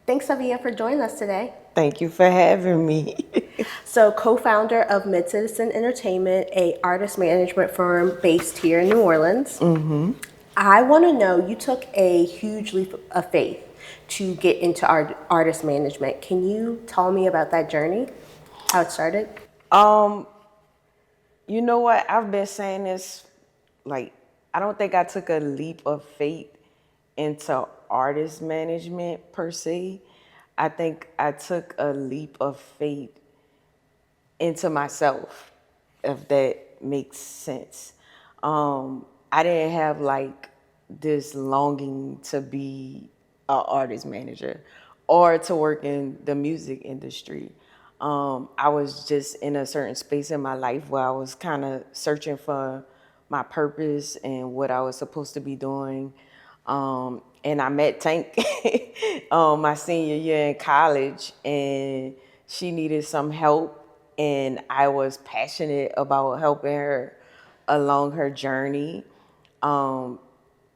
Thanks, Tavia, for joining us today. Thank you for having me. So, co-founder of MidCitizen Entertainment, a artist management firm based here in New Orleans. I want to know, you took a huge leap of faith to get into artist management. Can you tell me about that journey, how it started? Um, you know what? I've been saying this, like, I don't think I took a leap of faith into artist management per se. I think I took a leap of faith into myself, if that makes sense. I didn't have like this longing to be an artist manager or to work in the music industry. I was just in a certain space in my life where I was kind of searching for my purpose and what I was supposed to be doing. And I met Tank my senior year in college, and she needed some help, and I was passionate about helping her along her journey.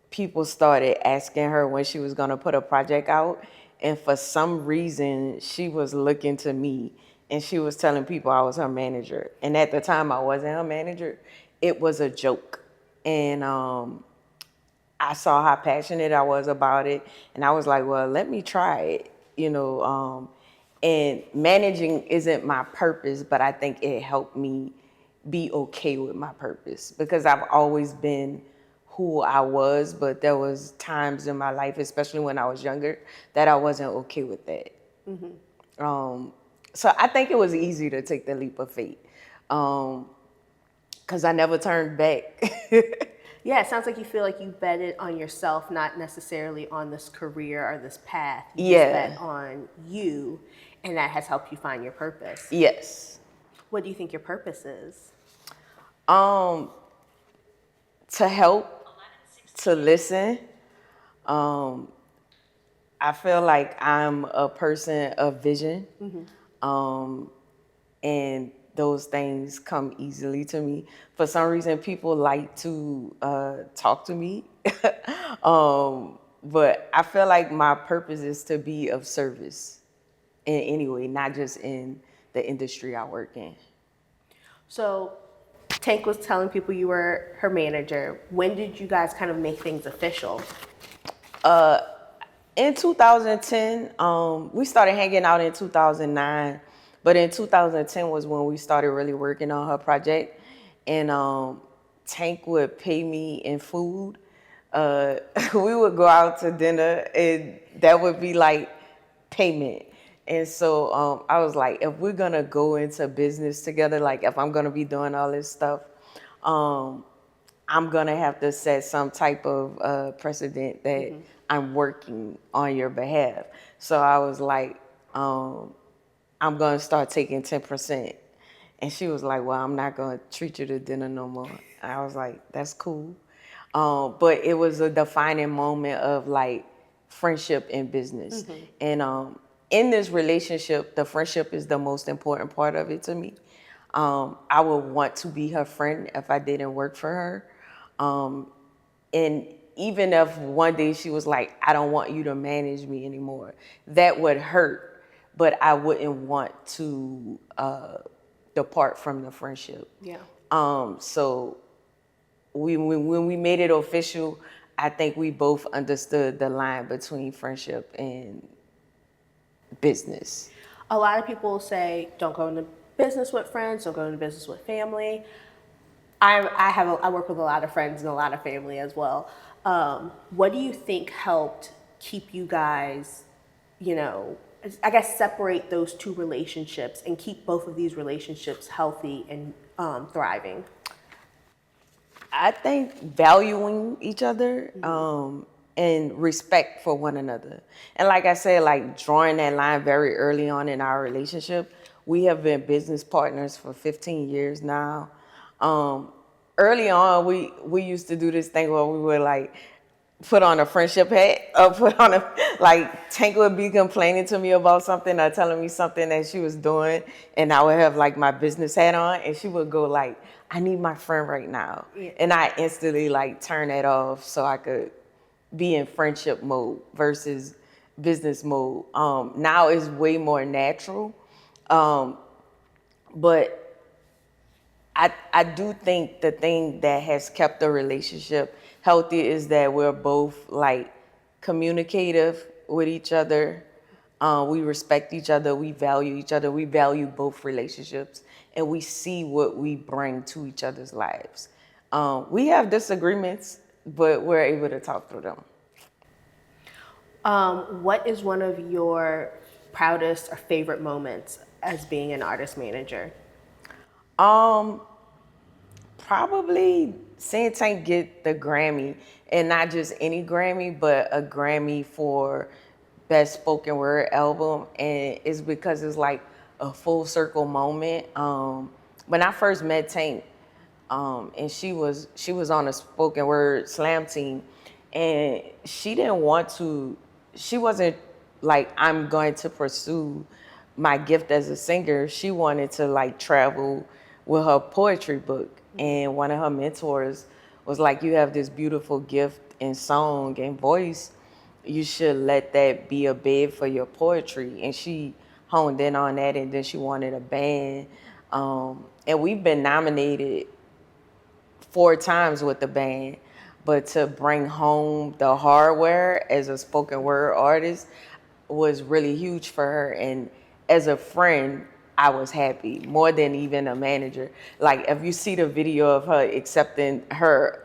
People started asking her when she was gonna put a project out, and for some reason she was looking to me and she was telling people I was her manager. And at the time I wasn't her manager. It was a joke. And I saw how passionate I was about it, and I was like, well, let me try it, and managing isn't my purpose, but I think it helped me be okay with my purpose, because I've always been who I was, but there was times in my life, especially when I was younger, that I wasn't okay with that. So I think it was easy to take the leap of faith, because I never turned back. Yeah, it sounds like you feel like you betted on yourself, not necessarily on this career or this path. You just bet on you, and that has helped you find your purpose. Yes. What do you think your purpose is? To help, to listen. I feel like I'm a person of vision, and those things come easily to me. For some reason, people like to talk to me, but I feel like my purpose is to be of service in any way, not just in the industry I work in. So, Tank was telling people you were her manager. When did you guys kind of make things official? In 2010, we started hanging out in 2009, but in 2010 was when we started really working on her project. And Tank would pay me in food. We would go out to dinner, and that would be like payment. And so I was like, if we're gonna go into business together, like if I'm gonna be doing all this stuff, I'm gonna have to set some type of precedent that I'm working on your behalf. So I was like, I'm gonna start taking 10%. And she was like, well, I'm not gonna treat you to dinner no more. I was like, that's cool. But it was a defining moment of like friendship and business. And in this relationship, the friendship is the most important part of it to me. I would want to be her friend if I didn't work for her. And even if one day she was like, I don't want you to manage me anymore, that would hurt, but I wouldn't want to depart from the friendship. Yeah. So when we made it official, I think we both understood the line between friendship and business. A lot of people say, don't go into business with friends, don't go into business with family. I work with a lot of friends and a lot of family as well. What do you think helped keep you guys, I guess separate those two relationships and keep both of these relationships healthy and thriving? I think valuing each other and respect for one another. And like I said, like drawing that line very early on in our relationship. We have been business partners for 15 years now. Early on, we used to do this thing where we would like put on a friendship hat, or put on like Tank would be complaining to me about something or telling me something that she was doing, and I would have like my business hat on, and she would go like, I need my friend right now. Yeah. And I instantly like turn that off so I could be in friendship mode versus business mode. Now it's way more natural. But I do think the thing that has kept the relationship healthy is that we're both like communicative with each other. We respect each other. We value each other. We value both relationships, and we see what we bring to each other's lives. We have disagreements, but we're able to talk through them. What is one of your proudest or favorite moments as being an artist manager? Um, Probably seeing Tank get the Grammy, and not just any Grammy, but a Grammy for Best Spoken Word Album, and it's because it's like a full circle moment. When I first met Tank, and she was on a spoken word slam team, and she didn't want to. She wasn't like, I'm going to pursue my gift as a singer. She wanted to like travel with her poetry book, and one of her mentors was like, you have this beautiful gift in song and voice, you should let that be a bed for your poetry. And she honed in on that, and then she wanted a band. And we've been nominated 4 times with the band, but to bring home the hardware as a spoken word artist was really huge for her. And as a friend, I was happy more than even a manager. Like, if you see the video of her accepting her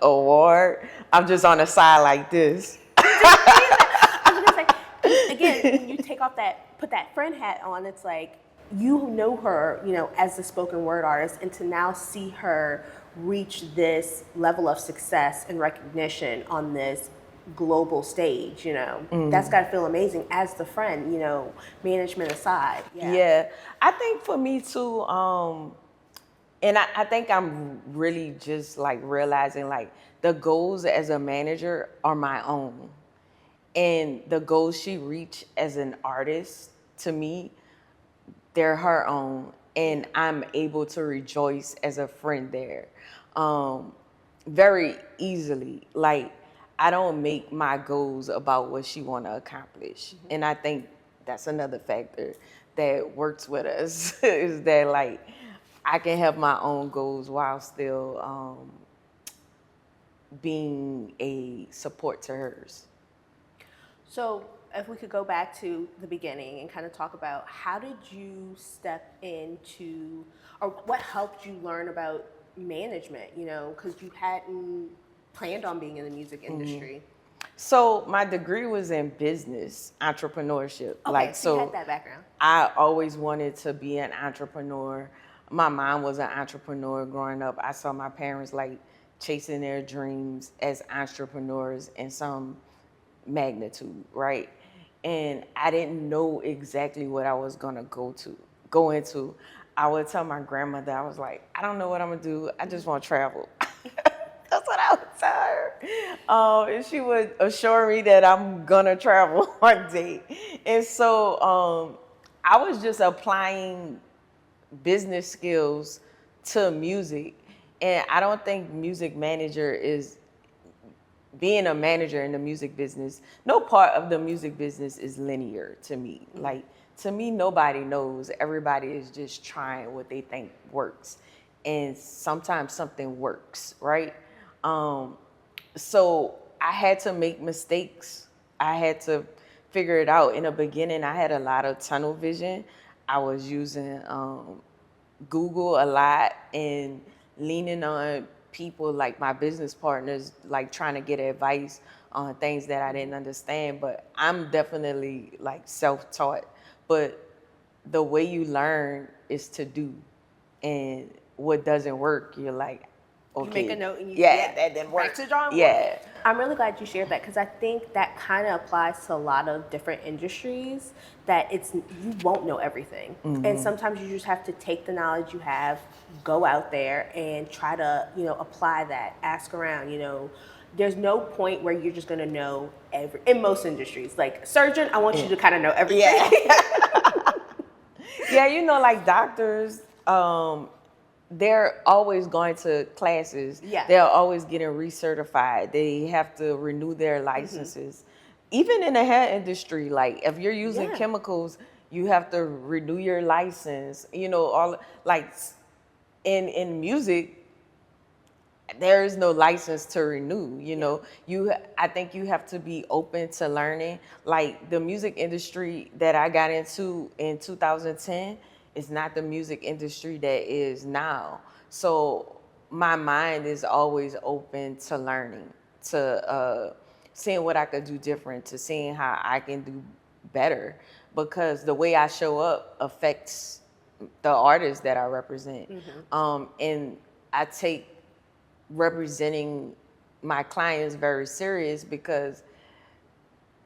award, I'm just on the side like this. I was gonna say, again, when you take off put that friend hat on, it's like you know her, as a spoken word artist, and to now see her reach this level of success and recognition on this global stage, that's got to feel amazing as the friend, management aside. Yeah, I think for me too, and I think I'm really just like realizing like the goals as a manager are my own. And the goals she reached as an artist, to me, they're her own. And I'm able to rejoice as a friend there very easily. Like, I don't make my goals about what she want to accomplish. And I think that's another factor that works with us is that like I can have my own goals while still being a support to hers. So if we could go back to the beginning and kind of talk about how did you step into, or what helped you learn about management, because you hadn't planned on being in the music industry. So my degree was in business, entrepreneurship. Okay, so you had that background. I always wanted to be an entrepreneur. My mom was an entrepreneur growing up. I saw my parents like chasing their dreams as entrepreneurs in some magnitude, right? And I didn't know exactly what I was gonna go into. I would tell my grandmother, I was like, I don't know what I'm gonna do. I just want to travel. That's what I would tell her. And she would assure me that I'm gonna travel one day. And so I was just applying business skills to music. And I don't think being a manager in the music business, no part of the music business is linear to me. Like, to me, nobody knows. Everybody is just trying what they think works. And sometimes something works, right? So I had to make mistakes. I had to figure it out. In the beginning, I had a lot of tunnel vision. I was using Google a lot and leaning on people like my business partners, like trying to get advice on things that I didn't understand. But I'm definitely like self-taught. But the way you learn is to do. And what doesn't work, you're like, okay. You make a note and that didn't work. Back to the drawing board. Yeah. I'm really glad you shared that because I think that kind of applies to a lot of different industries that you won't know everything. And sometimes you just have to take the knowledge you have, go out there and try to, apply that, ask around, There's no point where you're just going to know in most industries. Like surgeon, I want you to kind of know everything. Yeah. Yeah, like doctors, they're always going to classes. Yeah. They're always getting recertified. They have to renew their licenses. even in the hair industry, like if you're using Yeah. chemicals, you have to renew your license. You know, all like in music, there is no license to renew. You know, I think you have to be open to learning. Like the music industry that I got into in 2010 is not the music industry that is now. So my mind is always open to learning, to seeing what I could do different, to seeing how I can do better, because the way I show up affects the artists that I represent. And I take representing my clients very serious, because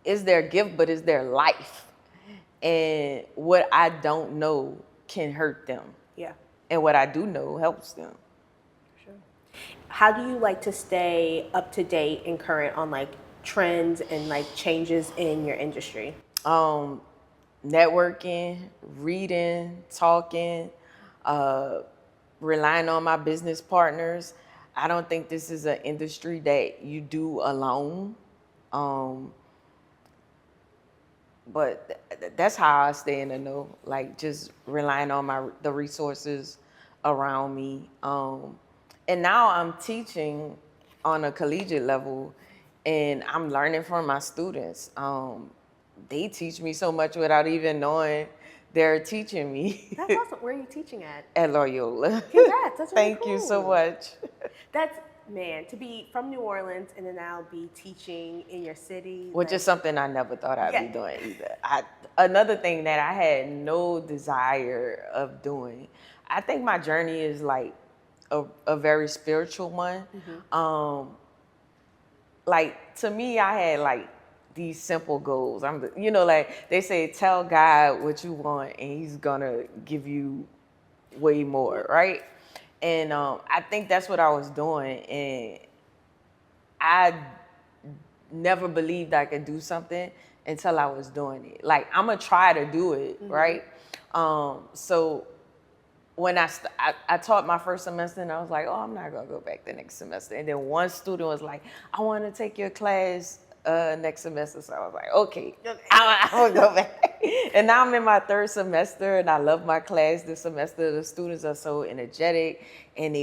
it's their gift, but it's their life. And what I don't know can hurt them. Yeah. And what I do know helps them. Sure. How do you like to stay up to date and current on like trends and like changes in your industry? Networking, reading, talking, relying on my business partners. I don't think this is an industry that you do alone. But that's how I stay in the know, like just relying on the resources around me. And now I'm teaching on a collegiate level, and I'm learning from my students. They teach me so much without even knowing they're teaching me. That's awesome. Where are you teaching at? At Loyola. Congrats. That's really Thank you so cool. much. That's, man, to be from New Orleans and to now be teaching in your city. Which like, is something I never thought I'd be doing either. Another thing that I had no desire of doing. I think my journey is like a very spiritual one. Like to me, I had like these simple goals. Like they say, tell God what you want and he's gonna give you way more, right? And I think that's what I was doing. And I never believed I could do something until I was doing it. Like, I'm gonna try to do it, right? So when I taught my first semester, and I was like, oh, I'm not gonna go back the next semester. And then one student was like, I wanna take your class next semester. So I was like, okay, I will go back. And now I'm in my third semester, and I love my class this semester. The students are so energetic, and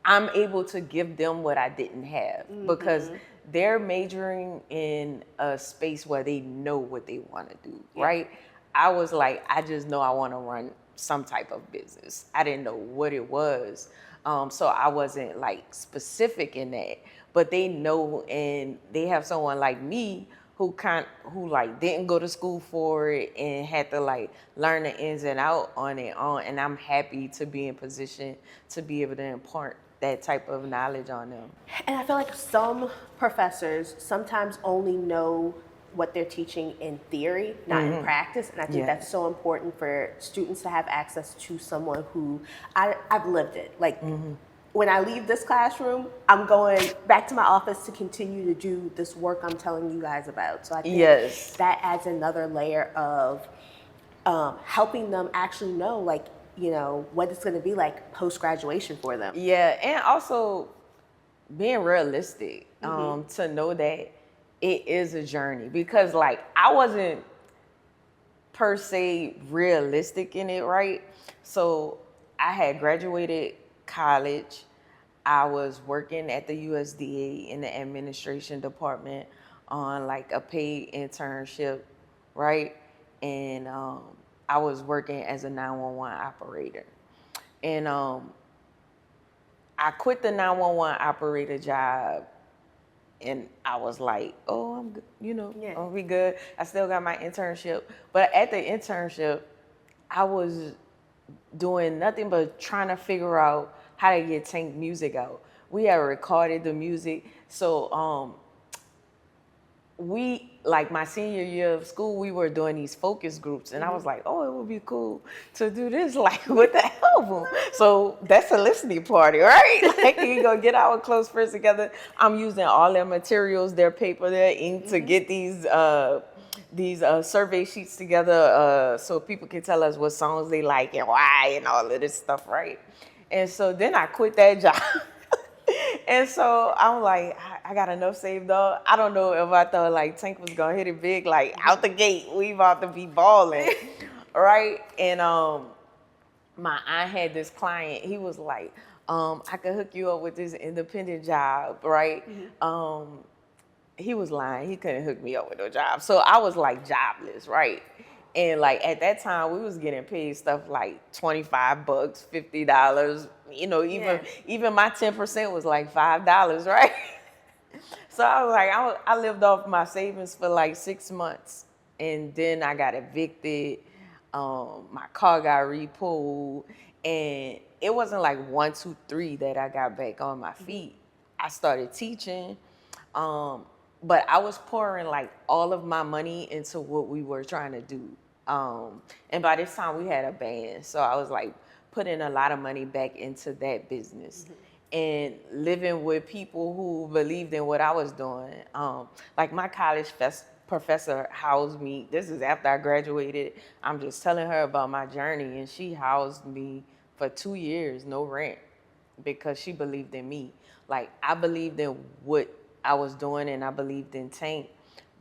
I'm able to give them what I didn't have, because they're majoring in a space where they know what they want to do, right? I was like, I just know I want to run some type of business. I didn't know what it was. So I wasn't like specific in that, but they know, and they have someone like me who like didn't go to school for it and had to like learn the ins and out on it and I'm happy to be in position to be able to impart that type of knowledge on them. And I feel like some professors sometimes only know what they're teaching in theory, not in practice. And I think that's so important for students to have access to someone who I've lived it. Like when I leave this classroom, I'm going back to my office to continue to do this work I'm telling you guys about. So I think that adds another layer of helping them actually know, like, you know, what it's going to be like post-graduation for them. Yeah, and also being realistic, to know that it is a journey, because like I wasn't per se realistic in it, right? So I had graduated college. I was working at the USDA in the administration department on like a paid internship, right? And I was working as a 911 operator. And I quit the 911 operator job, and I was like, oh, I'm good, I'll be good. I still got my internship. But at the internship, I was doing nothing but trying to figure out how to get Tank music out. We had recorded the music. So like my senior year of school, we were doing these focus groups, and I was like, oh, it would be cool to do this like with the album. So that's a listening party, right? Like we go get our close friends together. I'm using all their materials, their paper, their ink to get these survey sheets together, so people can tell us what songs they like and why and all of this stuff, right? And so then I quit that job. And so I'm like, I got enough saved up. I don't know if I thought like Tank was gonna hit it big, like out the gate, we about to be balling, right? And my aunt had this client. He was like, I could hook you up with this independent job, right? He was lying. He couldn't hook me up with no job. So I was like jobless, right? And like at that time, we was getting paid stuff like $25, $50. You know, even my 10% was like $5, right? So I was like, I lived off my savings for like 6 months, and then I got evicted. My car got repoed, and it wasn't like 1, 2, 3 that I got back on my feet. I started teaching, but I was pouring like all of my money into what we were trying to do. And by this time we had a band, so I was like putting a lot of money back into that business. And living with people who believed in what I was doing. Like my college professor housed me. This is after I graduated. I'm just telling her about my journey, and she housed me for 2 years, no rent, because she believed in me. Like I believed in what I was doing, and I believed in Tank.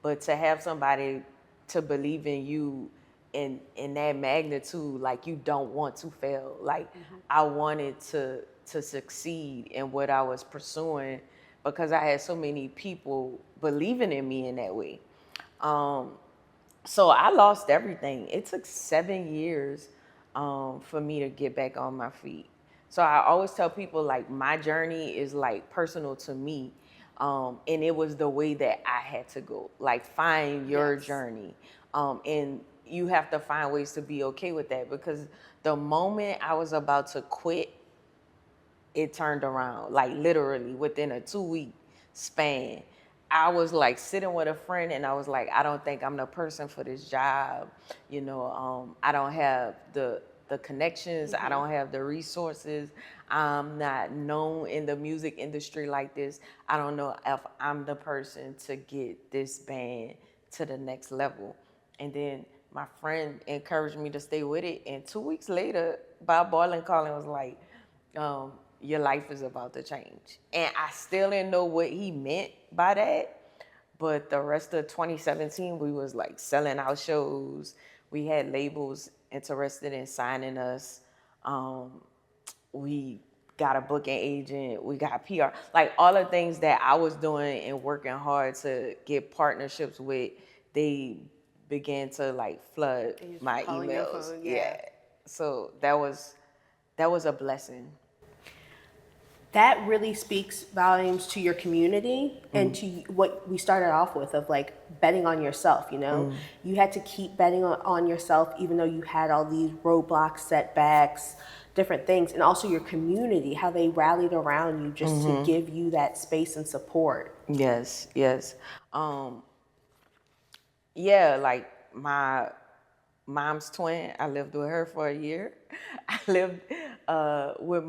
But to have somebody to believe in you in that magnitude, like you don't want to fail. Like I wanted to succeed in what I was pursuing because I had so many people believing in me in that way. So I lost everything. It took 7 years for me to get back on my feet. So I always tell people like my journey is like personal to me. And it was the way that I had to go. Like find your journey. And you have to find ways to be okay with that, because the moment I was about to quit, it turned around, like literally within a 2-week span. I was like sitting with a friend, and I was like, I don't think I'm the person for this job. You know, I don't have the connections. I don't have the resources. I'm not known in the music industry like this. I don't know if I'm the person to get this band to the next level. And then my friend encouraged me to stay with it. And 2 weeks later, Bob Barlin called and was like, your life is about to change. And I still didn't know what he meant by that. But the rest of 2017, we was like selling out shows. We had labels interested in signing us. We got a booking agent. We got PR. Like all the things that I was doing and working hard to get partnerships with, they began to like flood my emails. Phone, yeah. So that was a blessing. That really speaks volumes to your community and to what we started off with of like betting on yourself, you know? You had to keep betting on yourself even though you had all these roadblocks, setbacks, different things. And also your community, how they rallied around you just to give you that space and support. Yes, yes. Yeah, like my mom's twin, I lived with her for a year. I lived with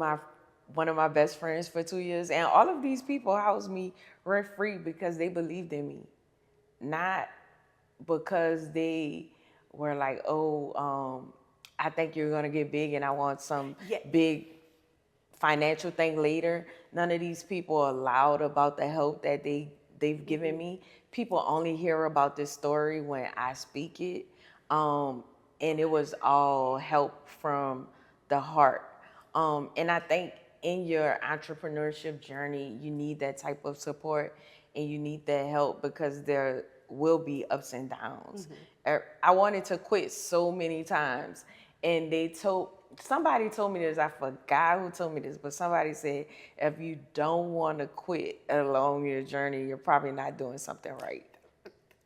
one of my best friends for 2 years. And all of these people housed me rent free because they believed in me. Not because they were like, I think you're gonna get big and I want some big financial thing later. None of these people are loud about the help that they've given me. People only hear about this story when I speak it. And it was all help from the heart. And I think in your entrepreneurship journey, you need that type of support and you need that help because there will be ups and downs. I wanted to quit so many times, and somebody told me this, I forgot who told me this, but somebody said, if you don't want to quit along your journey, you're probably not doing something right.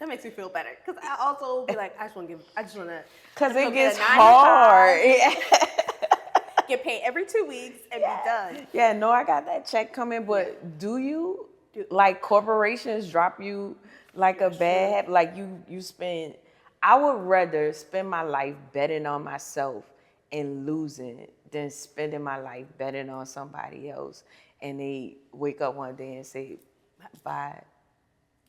That makes me feel better because I also be like, I just want to. Because it gets hard. Get paid every 2 weeks and be done. Yeah, no, I got that check coming, but do you, like corporations drop you like a bad habit? Like you spend, I would rather spend my life betting on myself and losing than spending my life betting on somebody else and they wake up one day and say, bye.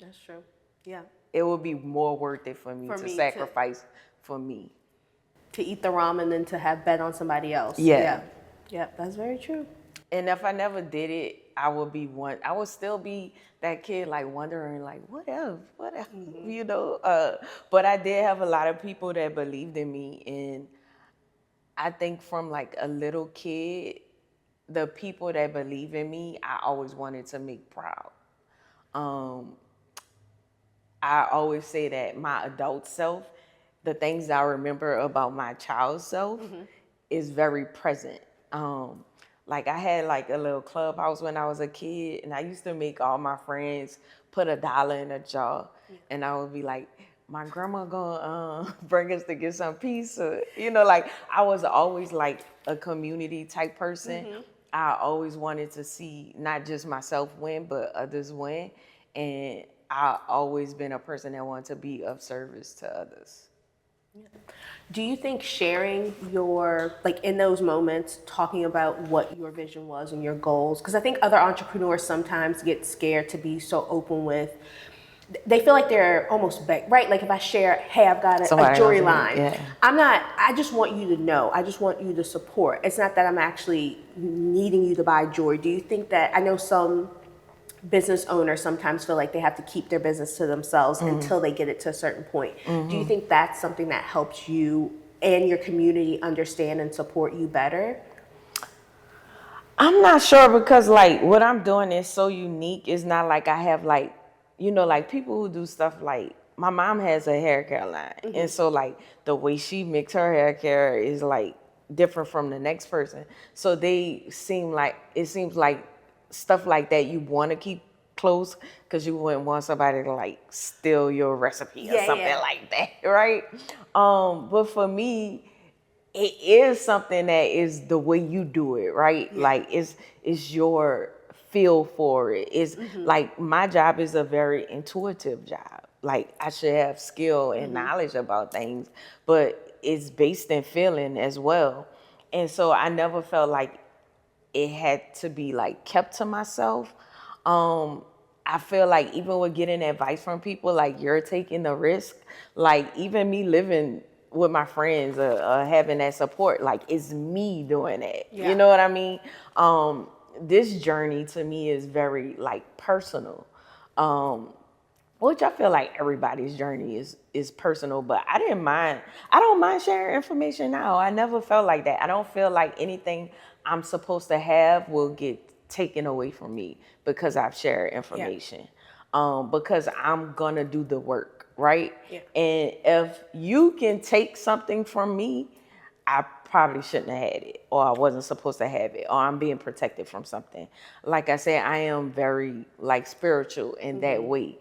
That's true. Yeah. It would be more worth it for me to sacrifice for me. To eat the ramen than to have bet on somebody else. Yeah. Yeah, that's very true. And if I never did it, I would still be that kid, like wondering, like, what if, you know. But I did have a lot of people that believed in me, and I think from like a little kid, the people that believe in me, I always wanted to make proud. Um, I always say that my adult self, the things that I remember about my child self, is very present. Like I had like a little clubhouse when I was a kid, and I used to make all my friends put $1 in a jar, and I would be like, my grandma gonna bring us to get some pizza. You know, like I was always like a community type person. I always wanted to see not just myself win, but others win. And I always been a person that wanted to be of service to others. Do you think sharing your, like in those moments, talking about what your vision was and your goals, because I think other entrepreneurs sometimes get scared to be so open with, they feel like they're almost right? Like if I share, hey, I've got a jewelry line. Yeah. I just want you to know. I just want you to support. It's not that I'm actually needing you to buy jewelry. Do you think that, I know some business owners sometimes feel like they have to keep their business to themselves until they get it to a certain point. Do you think that's something that helps you and your community understand and support you better? I'm not sure, because like what I'm doing is so unique. It's not like I have like, you know, like people who do stuff like my mom has a hair care line. And so like the way she makes her hair care is like different from the next person. So it seems like stuff like that you want to keep close, because you wouldn't want somebody to like steal your recipe or something like that, right? But for me, it is something that is the way you do it, right? Like it's your feel for it. It's like my job is a very intuitive job. Like I should have skill and knowledge about things, but it's based in feeling as well. And so I never felt like it had to be like kept to myself. I feel like even with getting advice from people, like you're taking the risk, like even me living with my friends, having that support, like it's me doing it. You know what I mean? This journey to me is very like personal. Which I feel like everybody's journey is personal, but I don't mind sharing information now. I never felt like that. I don't feel like anything I'm supposed to have will get taken away from me because I've shared information. Because I'm gonna do the work, right? And if you can take something from me, I probably shouldn't have had it, or I wasn't supposed to have it, or I'm being protected from something. Like I said, I am very like spiritual in that way,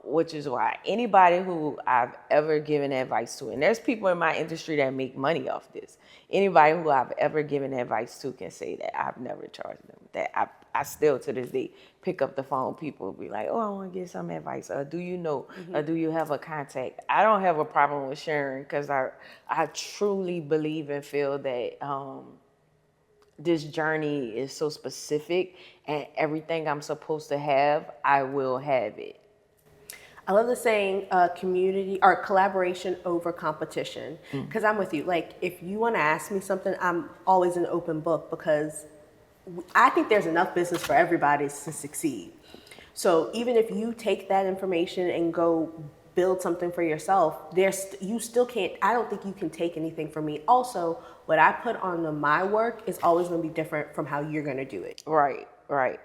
which is why anybody who I've ever given advice to, and there's people in my industry that make money off this. Anybody who I've ever given advice to can say that I've never charged them. That I still to this day pick up the phone. People be like, "Oh, I want to get some advice." Or do you know? Or do you have a contact? I don't have a problem with sharing, because I truly believe and feel that this journey is so specific, and everything I'm supposed to have, I will have it. I love the saying, community or collaboration over competition, because I'm with you. Like, if you want to ask me something, I'm always an open book, because I think there's enough business for everybody to succeed. So even if you take that information and go build something for yourself, you still can't. I don't think you can take anything from me. Also, what I put on my work is always going to be different from how you're going to do it. Right.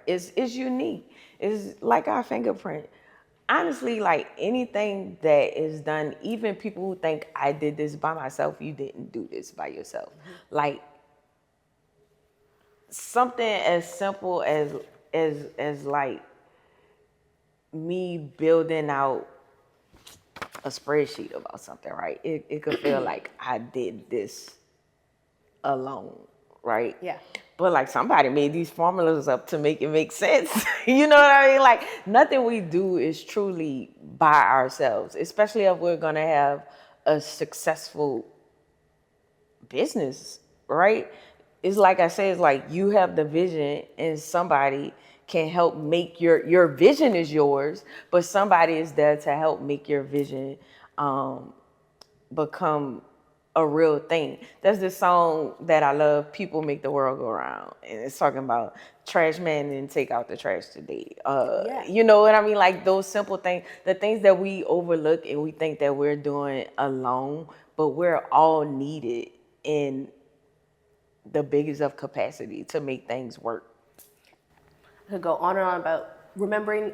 It's unique. It's like our fingerprint. Honestly, like anything that is done, even people who think I did this by myself, you didn't do this by yourself. Like something as simple as like me building out a spreadsheet about something, right? It could feel like I did this alone, right? Yeah. But like somebody made these formulas up to make it make sense. You know what I mean? Like nothing we do is truly by ourselves, especially if we're gonna have a successful business, right? It's like I say, it's like you have the vision and somebody can help make your vision is yours, but somebody is there to help make your vision become a real thing. There's this song that I love, People Make the World Go Round. And it's talking about trash man and take out the trash today. Yeah. You know what I mean? Like those simple things, the things that we overlook and we think that we're doing alone, but we're all needed in the biggest of capacity to make things work. I could go on and on about remembering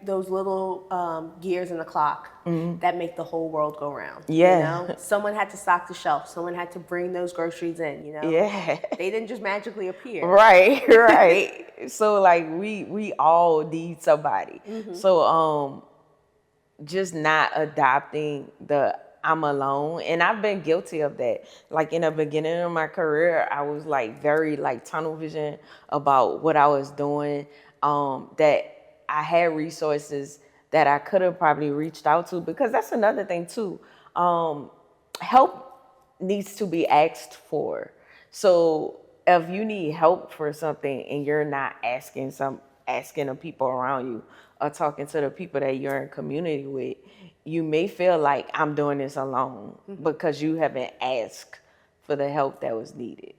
those little gears in the clock that make the whole world go round. Yeah. You know, someone had to stock the shelf. Someone had to bring those groceries in. You know, Yeah. they didn't just magically appear. Right, right. So like we all need somebody. So just not adopting the I'm alone. And I've been guilty of that. Like in the beginning of my career, I was like very like tunnel vision about what I was doing. That I had resources that I could have probably reached out to, because that's another thing too. Help needs to be asked for. So if you need help for something and you're not asking the people around you or talking to the people that you're in community with, you may feel like I'm doing this alone because you haven't asked for the help that was needed.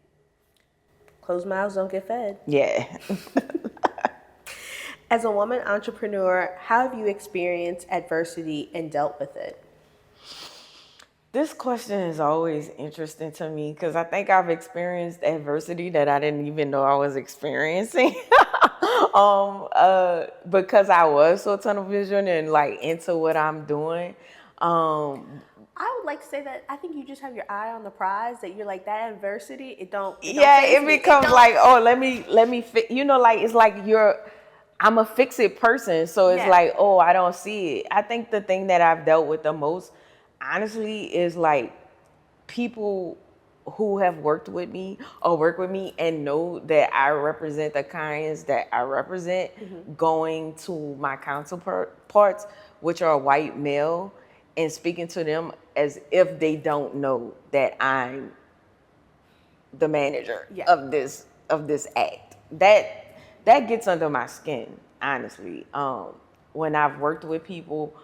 Closed mouths don't get fed. Yeah. As a woman entrepreneur, how have you experienced adversity and dealt with it? This question is always interesting to me because I think I've experienced adversity that I didn't even know I was experiencing. Because I was so tunnel vision and like into what I'm doing. I would like to say that I think you just have your eye on the prize. That you're like that adversity. It don't Yeah, faze it me. becomes don't- like, oh, let me you know, like it's like I'm a fix-it person, so it's Yeah. like, oh, I don't see it. I think the thing that I've dealt with the most, honestly, is like people who have worked with me or work with me and know that I represent the clients that I represent, going to my counterparts, which are white male, and speaking to them as if they don't know that I'm the manager Yeah. of this act. That gets under my skin, honestly. When I've worked with people,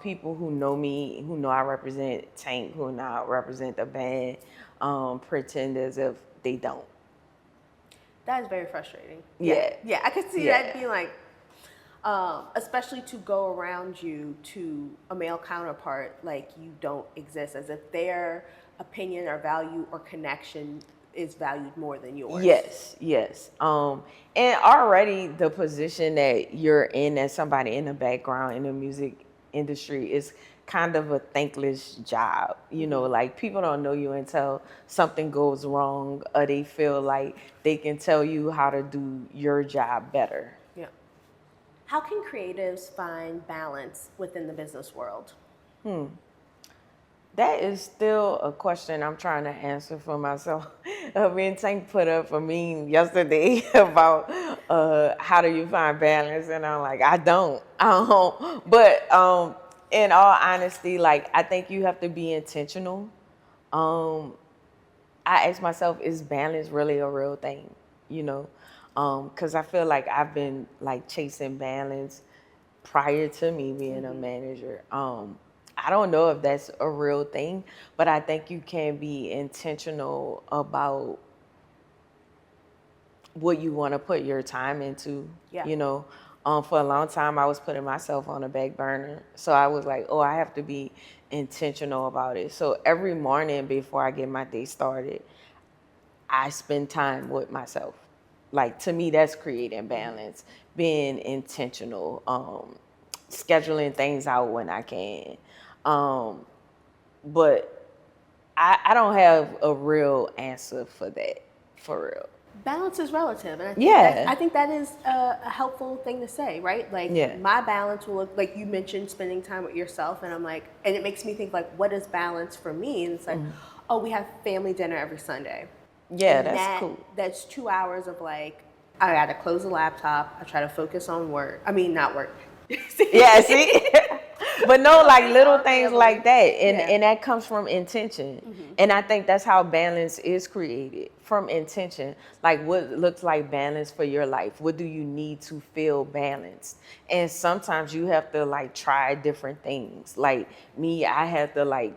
people who know me, who know I represent Tank, who know I represent the band, pretend as if they don't. That is very frustrating. Yeah. Yeah, I could see Yeah. that being like, especially to go around you to a male counterpart like you don't exist, as if their opinion or value or connection is valued more than yours. Yes. And already the position that you're in as somebody in the background in the music industry is kind of a thankless job. You know, like people don't know you until something goes wrong or they feel like they can tell you how to do your job better. Yeah. How can creatives find balance within the business world? That is still a question I'm trying to answer for myself. Me and Tank put up a meme yesterday about how do you find balance, and I'm like, I don't. But in all honesty, like I think you have to be intentional. I ask myself, is balance really a real thing? You know, because I feel like I've been like chasing balance prior to me being a manager. I don't know if that's a real thing, but I think you can be intentional about what you want to put your time into. Yeah. You know, for a long time, I was putting myself on a back burner. So I was like, oh, I have to be intentional about it. So every morning before I get my day started, I spend time with myself. Like, to me, that's creating balance, being intentional, scheduling things out when I can. But I don't have a real answer for that, for real. Balance is relative, and I think that is a helpful thing to say, right? Like, my balance will look like you mentioned spending time with yourself, and I'm like, and it makes me think like, what is balance for me? And it's like, oh, we have family dinner every Sunday. Yeah, And that's cool. That's 2 hours of like, I gotta close the laptop. I try to focus on work. I mean, not work. Yeah, see? But no, like little things like that. Yeah. And that comes from intention. And I think that's how balance is created, from intention. Like what looks like balance for your life. What do you need to feel balanced? And sometimes you have to like try different things. Like me, I have to like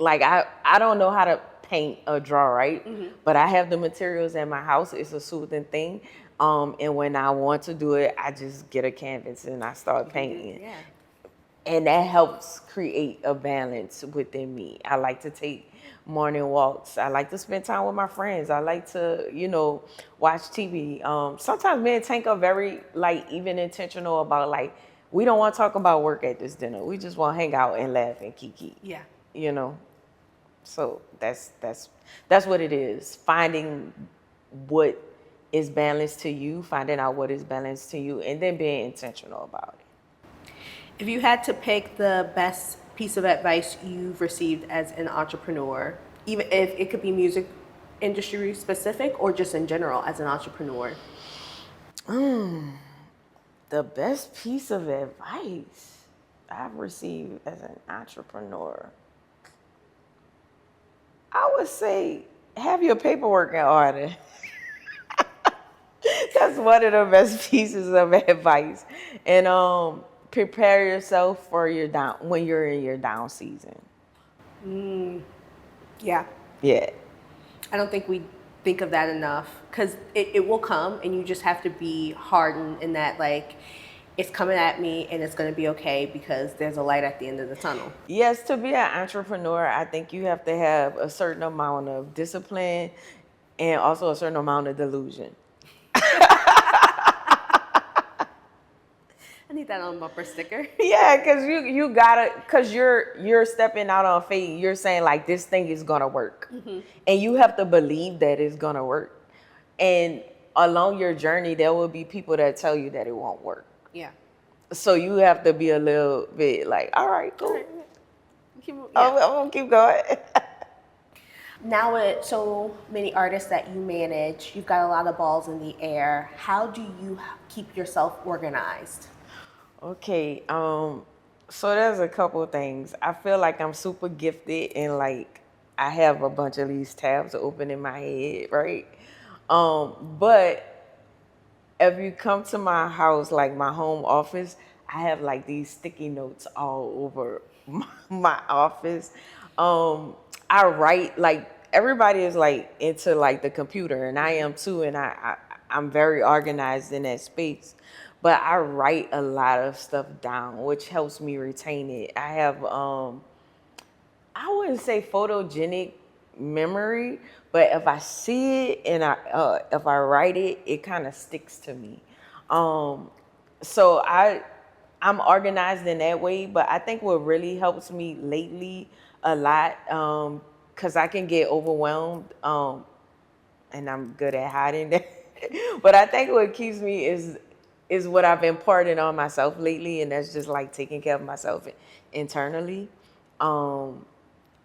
like I don't know how to paint or draw, right? But I have the materials in my house. It's a soothing thing. And when I want to do it, I just get a canvas and I start painting. Yeah. And that helps create a balance within me. I like to take morning walks. I like to spend time with my friends. I like to, watch TV. Sometimes me and Tank are very, like, even intentional about, like, we don't want to talk about work at this dinner. We just want to hang out and laugh and kiki. Yeah. So that's what it is. Finding what is balanced to you, finding out what is balanced to you, and then being intentional about it. If you had to pick the best piece of advice you've received as an entrepreneur, even if it could be music industry specific or just in general as an entrepreneur. The best piece of advice I've received as an entrepreneur, I would say have your paperwork in order. That's one of the best pieces of advice. And prepare yourself for your down when you're in your down season. Yeah. Yeah. I don't think we think of that enough because it will come and you just have to be hardened in that, like, it's coming at me and it's going to be okay because there's a light at the end of the tunnel. Yes, to be an entrepreneur, I think you have to have a certain amount of discipline and also a certain amount of delusion. I need that on a bumper sticker. Yeah, because you gotta, because you're stepping out on faith. You're saying, like, this thing is gonna work, and you have to believe that it's gonna work. And along your journey, there will be people that tell you that it won't work. Yeah. So you have to be a little bit like, all right, cool. Yeah. I'm gonna keep going. Now with so many artists that you manage, you've got a lot of balls in the air. How do you keep yourself organized? Okay, so there's a couple of things. I feel like I'm super gifted and, like, I have a bunch of these tabs open in my head, right? But if you come to my house, like my home office, I have like these sticky notes all over my office. I write, like, everybody is like into like the computer, and I am too, and I'm very organized in that space. But I write a lot of stuff down, which helps me retain it. I have I wouldn't say photogenic memory, but if I see it and if I write it, it kind of sticks to me. So I'm organized in that way, but I think what really helps me lately a lot, because I can get overwhelmed, and I'm good at hiding that. But I think what keeps me is what I've imparted on myself lately, and that's just like taking care of myself internally,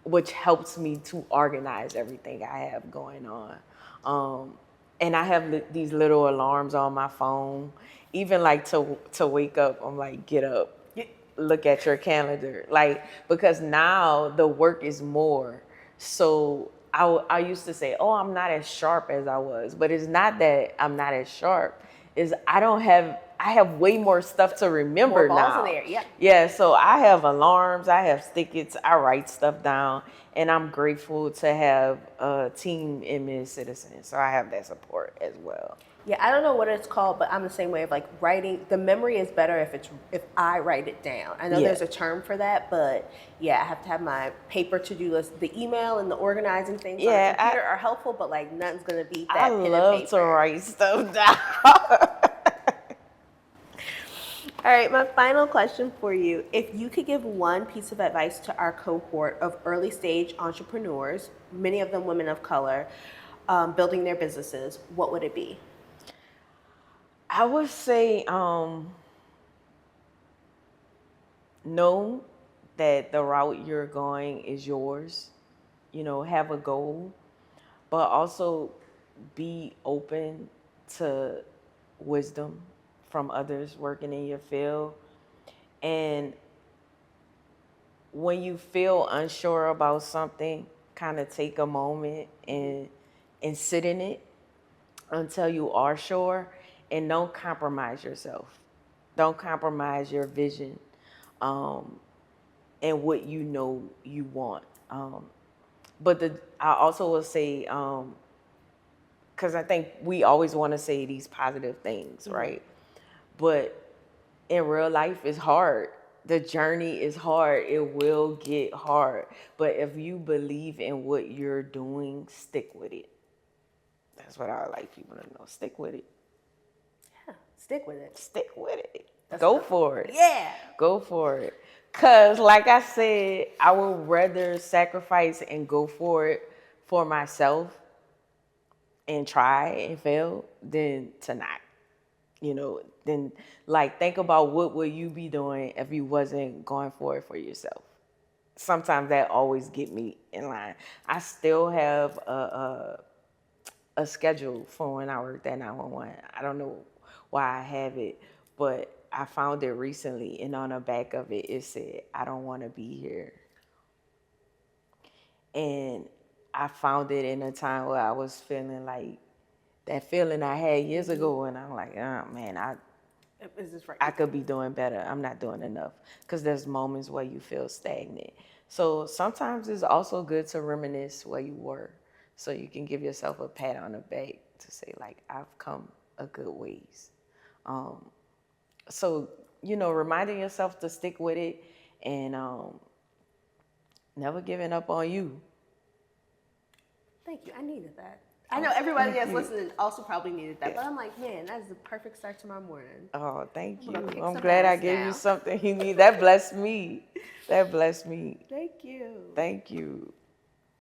which helps me to organize everything I have going on. And I have these little alarms on my phone, even like to wake up. I'm like, get up, look at your calendar, like, because now the work is more. So I used to say, oh, I'm not as sharp as I was, but it's not that I'm not as sharp. Is I have way more stuff to remember More balls now. in there, yeah. Yeah, so I have alarms, I have stickets, I write stuff down, and I'm grateful to have a team in MidCitizen. So I have that support as well. Yeah, I don't know what it's called, but I'm the same way of like writing. The memory is better if I write it down. I know there's a term for that, but yeah, I have to have my paper to-do list. The email and the organizing things on the computer are helpful, but like nothing's gonna beat that pen and paper. I love to write stuff down. All right, my final question for you. If you could give one piece of advice to our cohort of early stage entrepreneurs, many of them women of color, building their businesses, what would it be? I would say know that the route you're going is yours. Have a goal, but also be open to wisdom from others working in your field. And when you feel unsure about something, kind of take a moment and sit in it until you are sure, and don't compromise yourself. Don't compromise your vision. and what you know you want. But I also will say, because I think we always want to say these positive things, right? But in real life, it's hard. The journey is hard. It will get hard. But if you believe in what you're doing, stick with it. That's what I would like people to know. Stick with it. Yeah, stick with it. Stick with it. That's Go what for it. Yeah. Go for it. Because, like I said, I would rather sacrifice and go for it for myself and try and fail than to not. You know, then like think about what would you be doing if you wasn't going for it for yourself. Sometimes that always get me in line. I still have a schedule for when I worked at 911. I don't know why I have it, but I found it recently, and on the back of it, it said, "I don't want to be here." And I found it in a time where I was feeling like that feeling I had years ago, and I'm like, oh man, Is this right? I could be doing better. I'm not doing enough. Because there's moments where you feel stagnant. So sometimes it's also good to reminisce where you were, so you can give yourself a pat on the back to say, like, I've come a good ways. So, you know, reminding yourself to stick with it and never giving up on you. Thank you. I needed that. I know everybody that's listening also probably needed that, but I'm like, man, that's the perfect start to my morning. Oh, thank you. gonna kick I'm some glad I ass gave now. you something you need. That blessed me. That blessed me. Thank you. Thank you.